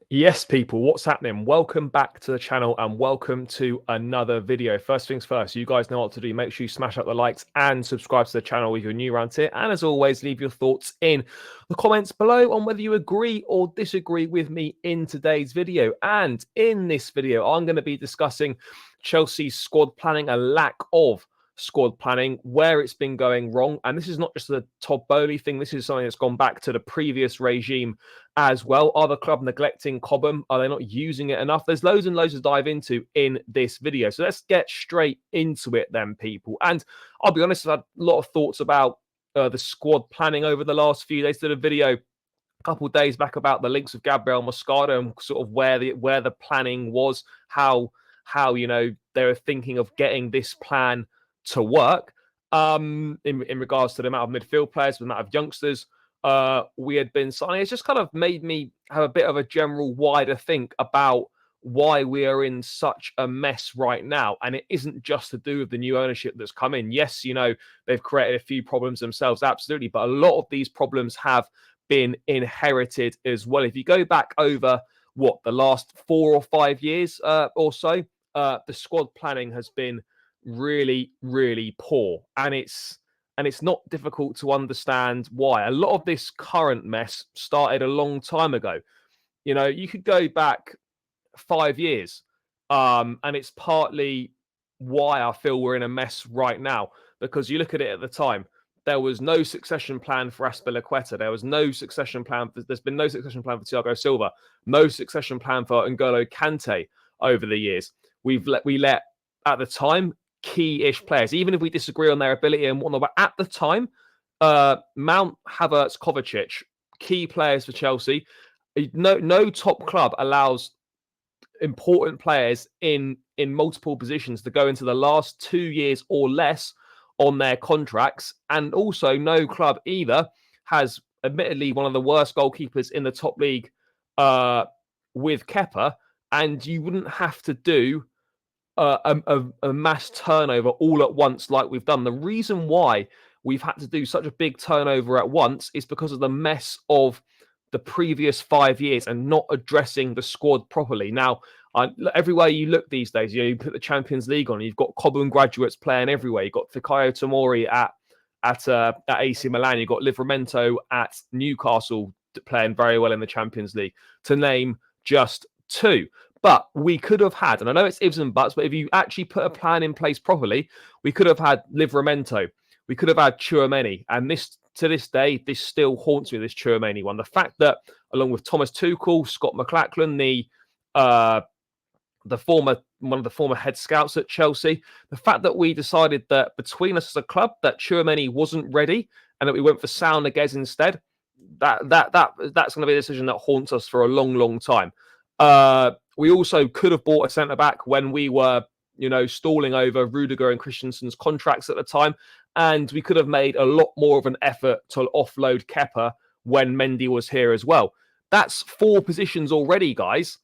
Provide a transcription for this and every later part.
Yes, people, what's happening? Welcome back to the channel and welcome to another video. First things first, you guys know what to do. Make sure you smash out the likes and subscribe to the channel if you're new around here. And as always, leave your thoughts in the comments below on whether you agree or disagree with me in today's video. And in this video, I'm going to be discussing Chelsea's squad planning, a lack of squad planning, where it's been going wrong. And this is not just a Todd Boehly thing. This is something that's gone back to the previous regime as well. Are the club neglecting Cobham? Are they not using it enough? There's loads and loads to dive into in this video. So let's get straight into it then, people. And I'll be honest, I've had a lot of thoughts about the squad planning over the last few days. Did a video a couple of days back about the links of Gabriel Moscardo and sort of where the planning was, how you know they were thinking of getting this plan to work in regards to the amount of midfield players, the amount of youngsters we had been signing. It's just kind of made me have a bit of a general wider think about why we are in such a mess right now. And it isn't just to do with the new ownership that's come in. Yes, you know, they've created a few problems themselves, absolutely. But a lot of these problems have been inherited as well. If you go back over the last 4 or 5 years or so, the squad planning has been really, really poor. And it's not difficult to understand why. A lot of this current mess started a long time ago. You know, you could go back 5 years, and it's partly why I feel we're in a mess right now. Because you look at it at the time, there was no succession plan for Aspilicueta. There was no succession plan. There's been no succession plan for Thiago Silva. No succession plan for N'Golo Kante over the years. We let at the time key-ish players, even if we disagree on their ability and whatnot. But at the time, Mount, Havertz, Kovacic, key players for Chelsea. No top club allows important players in multiple positions to go into the last 2 years or less on their contracts. And also no club either has admittedly one of the worst goalkeepers in the top league with Kepa. And you wouldn't have to do a mass turnover all at once like we've done. The reason why we've had to do such a big turnover at once is because of the mess of the previous 5 years and not addressing the squad properly. Now, everywhere you look these days, you put the Champions League on, you've got Cobham graduates playing everywhere. You've got Fikayo Tomori at AC Milan. You've got Livramento at Newcastle playing very well in the Champions League, to name just two. But we could have had, and I know it's ifs and buts, but if you actually put a plan in place properly, we could have had Livramento. We could have had Tchouaméni. And this, to this day, this still haunts me, this Tchouaméni one. The fact that, along with Thomas Tuchel, Scott McLachlan, one of the former head scouts at Chelsea, the fact that we decided that between us as a club that Tchouaméni wasn't ready and that we went for Sal Niguez instead, that's going to be a decision that haunts us for a long, long time. We also could have bought a centre back when we were, stalling over Rudiger and Christensen's contracts at the time, and we could have made a lot more of an effort to offload Kepa when Mendy was here as well. That's 4 positions already, guys,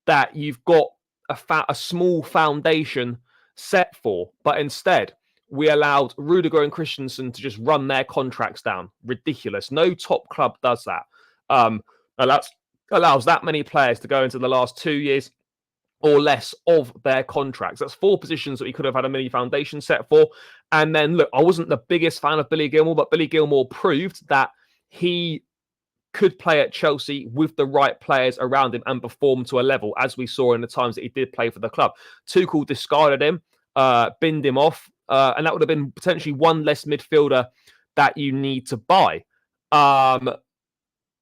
that you've got a small foundation set for, but instead we allowed Rudiger and Christensen to just run their contracts down. Ridiculous. No top club does that. Allows that many players to go into the last 2 years or less of their contracts. That's 4 positions that we could have had a mini foundation set for. And then, look, I wasn't the biggest fan of Billy Gilmour, but Billy Gilmour proved that he could play at Chelsea with the right players around him and perform to a level, as we saw in the times that he did play for the club. Tuchel discarded him, binned him off, and that would have been potentially one less midfielder that you need to buy.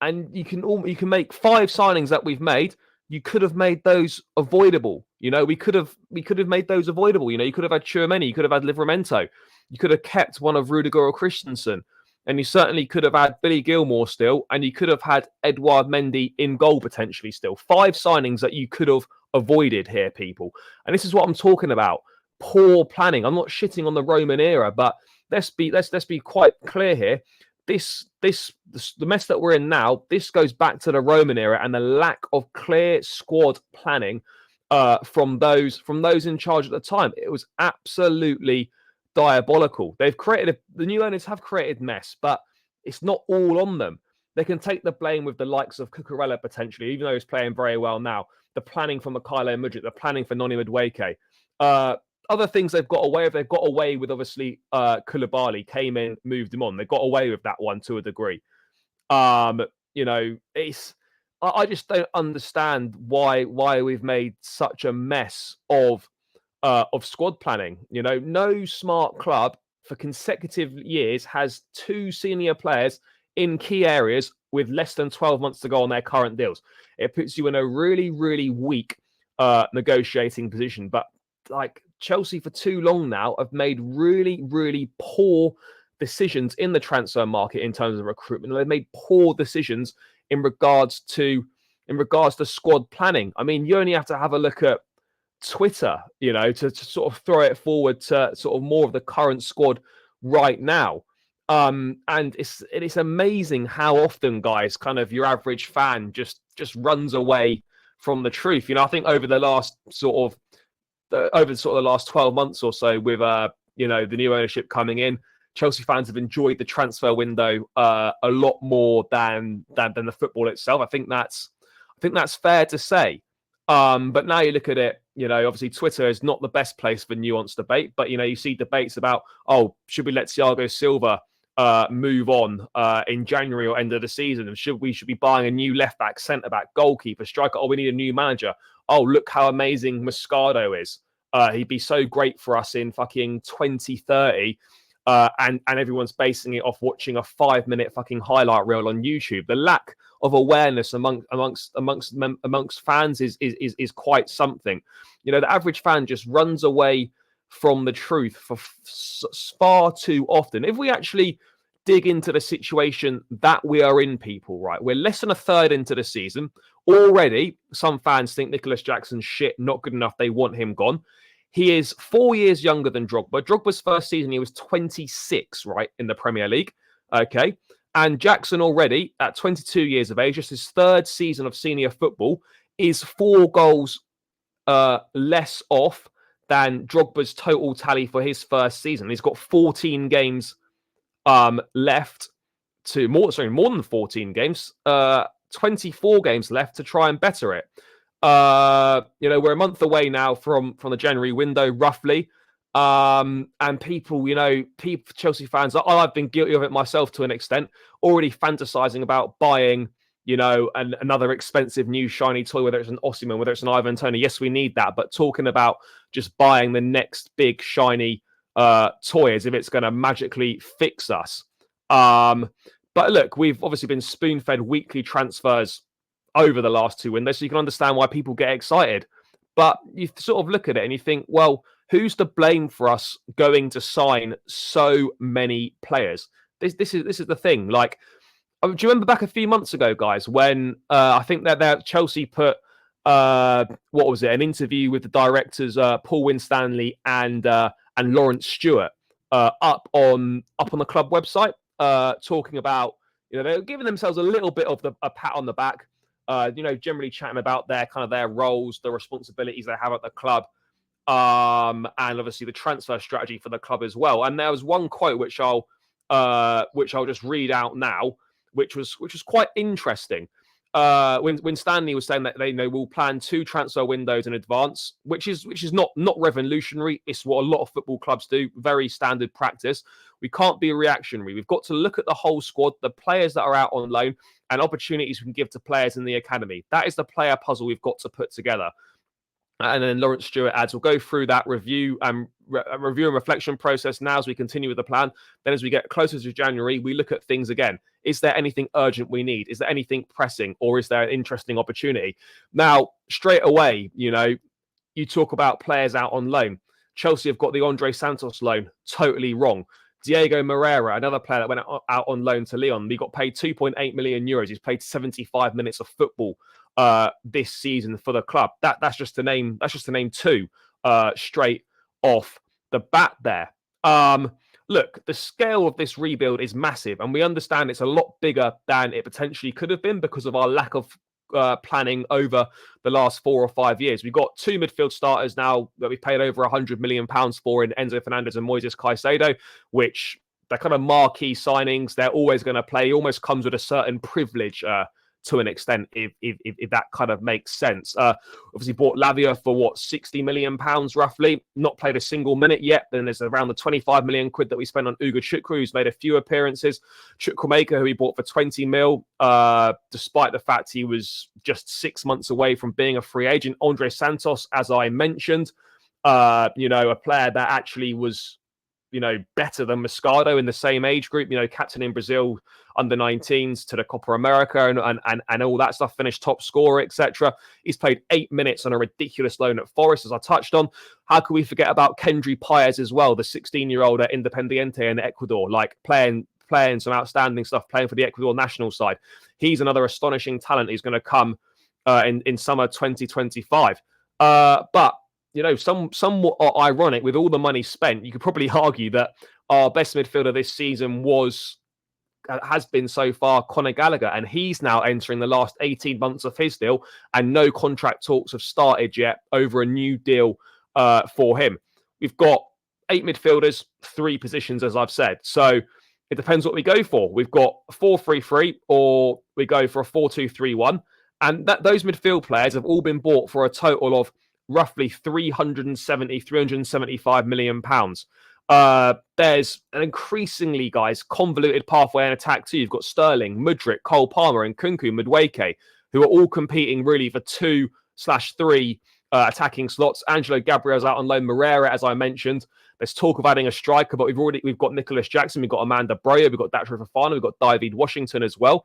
And you can make 5 signings that we've made. You could have made those avoidable. We could have made those avoidable. You could have had Tchouaméni, you could have had Livramento, you could have kept one of Rudiger or Christensen, and you certainly could have had Billy Gilmour still, and you could have had Edouard Mendy in goal potentially still. 5 signings that you could have avoided here, people. And this is what I'm talking about. Poor planning. I'm not shitting on the Roman era, but let's be quite clear here. The mess that we're in now, this goes back to the Roman era and the lack of clear squad planning from those in charge at the time. It was absolutely diabolical. The new owners have created mess, but it's not all on them. they can take the blame with the likes of Cucurella potentially, even though he's playing very well now. The planning for Mikhailo Mudryk, the planning for Noni Madueke. Other things they've got away with, obviously Koulibaly came in, moved him on. They got away with that one to a degree. It's I just don't understand why we've made such a mess of squad planning. No smart club for consecutive years has 2 senior players in key areas with less than 12 months to go on their current deals. It puts you in a really, really weak negotiating position. But like Chelsea for too long now have made really, really poor decisions in the transfer market in terms of recruitment. They've made poor decisions in regards to squad planning. I mean, you only have to have a look at Twitter, to sort of throw it forward to sort of more of the current squad right now. And it's amazing how often, guys, kind of your average fan just runs away from the truth. I think over the last the last 12 months or so, with the new ownership coming in, Chelsea fans have enjoyed the transfer window a lot more than the football itself. I think that's fair to say. But now you look at it, obviously Twitter is not the best place for nuanced debate, but you see debates about, should we let Thiago Silva move on in January or end of the season, and should we be buying a new left back, centre back, goalkeeper, striker? We need a new manager. Look how amazing Moscardo is. He'd be so great for us in fucking 2030. And everyone's basing it off watching a 5-minute fucking highlight reel on YouTube. The lack of awareness amongst fans is quite something. The average fan just runs away from the truth for far too often. If we actually dig into the situation that we are in, people, right? We're less than a third into the season. Already, some fans think Nicholas Jackson's shit, not good enough. They want him gone. He is 4 years younger than Drogba. Drogba's first season, he was 26, right, in the Premier League. Okay. And Jackson already, at 22 years of age, just his third season of senior football, is 4 goals less off than Drogba's total tally for his first season. He's got 14 games left to more than 14 games, 24 games left to try and better it. We're a month away now from the January window, roughly. And people, Chelsea fans, I've been guilty of it myself to an extent, already fantasizing about buying, another expensive new shiny toy, whether it's an Osimhen, whether it's an Ivan Toney. Yes, we need that, but talking about just buying the next big shiny toy as if it's going to magically fix us. But look, we've obviously been spoon-fed weekly transfers over the last 2 windows, so you can understand why people get excited. But you sort of look at it and you think, well, who's to blame for us going to sign so many players? This is the thing. Like, do you remember back a few months ago, guys, when I think that Chelsea put what was it? An interview with the directors Paul Winstanley and Lawrence Stewart up on the club website, talking about, they're giving themselves a little bit of a pat on the back. Generally chatting about their roles, the responsibilities they have at the club, and obviously the transfer strategy for the club as well. And there was one quote which I'll just read out now, which was quite interesting. When Stanley was saying that they will plan 2 transfer windows in advance, which is not revolutionary. It's what a lot of football clubs do, very standard practice. We can't be reactionary. We've got to look at the whole squad, the players that are out on loan, and opportunities we can give to players in the academy. That is the player puzzle we've got to put together. And then Lawrence Stewart adds, we'll go through that review and reflection process now as we continue with the plan. Then as we get closer to January, we look at things again. Is there anything urgent we need? Is there anything pressing? Or is there an interesting opportunity? Now, straight away, you talk about players out on loan. Chelsea have got the Andre Santos loan totally wrong. Diego Moreira, another player that went out on loan to Lyon. He got paid 2.8 million euros. He's played 75 minutes of football this season for the club. That's just to name 2 straight off the bat there. Look, the scale of this rebuild is massive, and we understand it's a lot bigger than it potentially could have been because of our lack of planning over the last 4 or 5 years. We've got 2 midfield starters now that we've paid over £100 million for in Enzo Fernandez and Moises Caicedo, which they're kind of marquee signings. They're always going to play. It almost comes with a certain privilege to an extent, if that kind of makes sense. Obviously bought Lavia for what, £60 million roughly. Not played a single minute yet. Then there's around the 25 million quid that we spent on Ugo Chukwu, who's made a few appearances. Chukwuemeka, who we bought for 20 mil, despite the fact he was just 6 months away from being a free agent. Andre Santos, as I mentioned, a player that actually was, better than Moscardo in the same age group, captain in Brazil under 19s to the Copa America and all that stuff, finished top scorer, etc. He's played 8 minutes on a ridiculous loan at Forest, as I touched on. How could we forget about Kendry Paez as well, the 16-year-old at Independiente in Ecuador, like playing some outstanding stuff, playing for the Ecuador national side. He's another astonishing talent. He's going to come in summer 2025. But somewhat ironic, with all the money spent, you could probably argue that our best midfielder this season has been so far Conor Gallagher, and he's now entering the last 18 months of his deal, and no contract talks have started yet over a new deal for him. We've got 8 midfielders, 3 positions, as I've said. So it depends what we go for. We've got 4-3-3, or we go for a 4-2-3-1, and those midfield players have all been bought for a total of roughly 375 million pounds. There's an increasingly, guys, convoluted pathway in attack too. You've got Sterling, Mudryk, Cole Palmer, and Kunku Madueke, who are all competing really for 2/3 attacking slots. Angelo Gabriel's out on loan. Moreira, as I mentioned. There's talk of adding a striker, but we've got Nicholas Jackson, we've got Amanda Breyer, we've got Datro Fofana, we've got David Washington as well.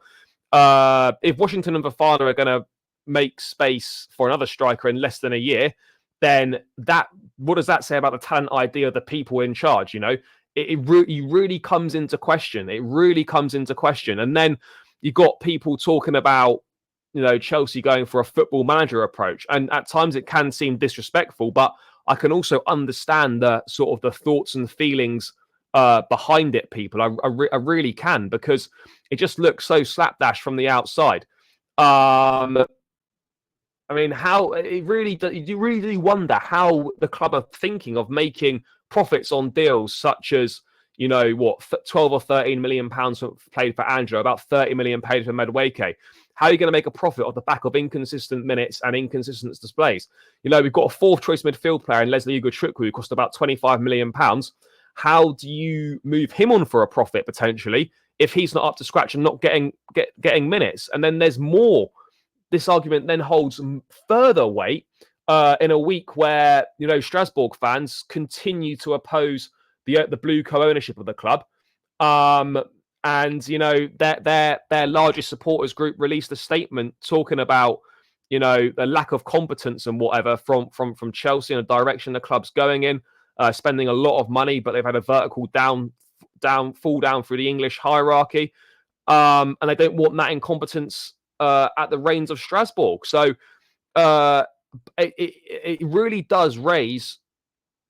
If Washington and Fofana are going to make space for another striker in less than a year, then what does that say about the talent idea of the people in charge? It really comes into question. It really comes into question. And then you got people talking about, Chelsea going for a football manager approach. And at times it can seem disrespectful, but I can also understand the sort of the thoughts and feelings behind it, people. I really can, because it just looks so slapdash from the outside. I mean, you really do wonder how the club are thinking of making profits on deals such as, 12 or 13 million pounds paid for Angelo, about 30 million paid for Madueke. How are you going to make a profit off the back of inconsistent minutes and inconsistent displays? We've got a 4th choice midfield player in Leslie Ugo Chukwu, who cost about 25 million pounds. How do you move him on for a profit potentially if he's not up to scratch and not getting minutes? And then there's more. This argument then holds further weight in a week where, Strasbourg fans continue to oppose the blue co-ownership of the club. And, their largest supporters group released a statement talking about, the lack of competence and whatever from Chelsea and the direction the club's going in, spending a lot of money, but they've had a vertical fall down through the English hierarchy. And they don't want that incompetence at the reins of Strasbourg. So it really does raise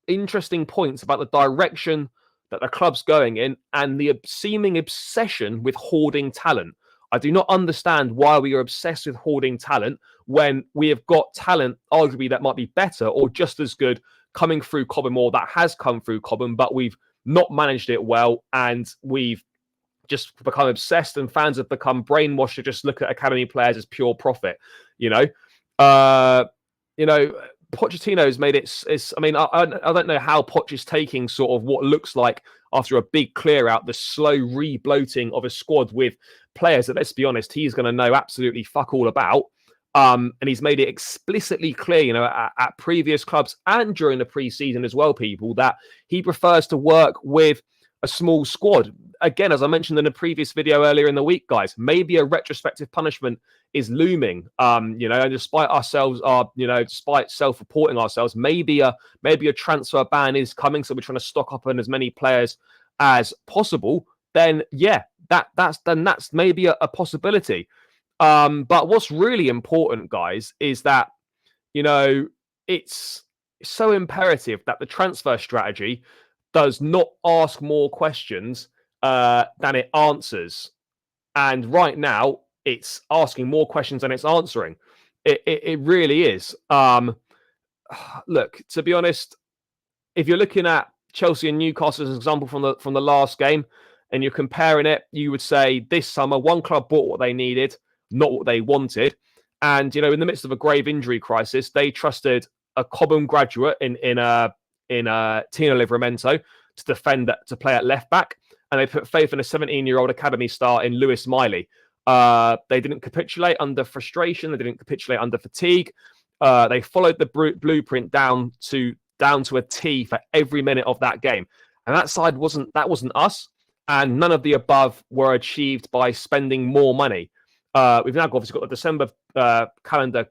interesting points about the direction that the club's going in and the seeming obsession with hoarding talent. I do not understand why we are obsessed with hoarding talent when we have got talent, arguably, that might be better or just as good coming through Cobham, or that has come through Cobham, but we've not managed it well, and we've just become obsessed, and fans have become brainwashed to just look at academy players as pure profit. Pochettino's made it. I mean, I don't know how Poch is taking sort of what looks like, after a big clear out, the slow re-bloating of a squad with players that, let's be honest, he's going to know absolutely fuck all about. And he's made it explicitly clear, at previous clubs and during the pre-season as well, people, that he prefers to work with a small squad. Again, as I mentioned in a previous video earlier in the week, guys, maybe a retrospective punishment is looming. And despite self-reporting ourselves, maybe a transfer ban is coming. So we're trying to stock up on as many players as possible. Then that's maybe a possibility. But what's really important, guys, is that it's so imperative that the transfer strategy does not ask more questions than it answers. And right now, it's asking more questions than it's answering. It really is. Look, to be honest, if you're looking at Chelsea and Newcastle as an example from the last game, and you're comparing it, you would say this summer one club bought what they needed, not what they wanted. And in the midst of a grave injury crisis, they trusted a Cobham graduate in Tino Livramento to play at left back, and they put faith in a 17-year-old academy star in Lewis Miley. They didn't capitulate under frustration. They didn't capitulate under fatigue. They followed the blueprint down to a T for every minute of that game. And that side wasn't us. And none of the above were achieved by spending more money. We've now obviously got the December calendar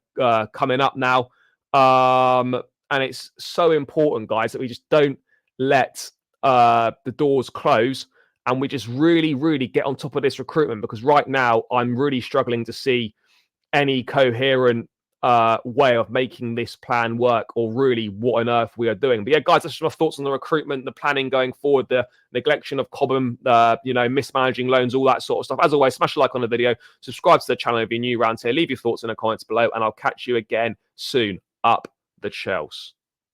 coming up now. And it's so important, guys, that we just don't let the doors close, and we just really, really get on top of this recruitment, because right now I'm really struggling to see any coherent way of making this plan work, or really what on earth we are doing. But yeah, guys, that's just my thoughts on the recruitment, the planning going forward, the neglection of Cobham, mismanaging loans, all that sort of stuff. As always, smash a like on the video, subscribe to the channel if you're new around here, leave your thoughts in the comments below, and I'll catch you again soon. Up the Chels.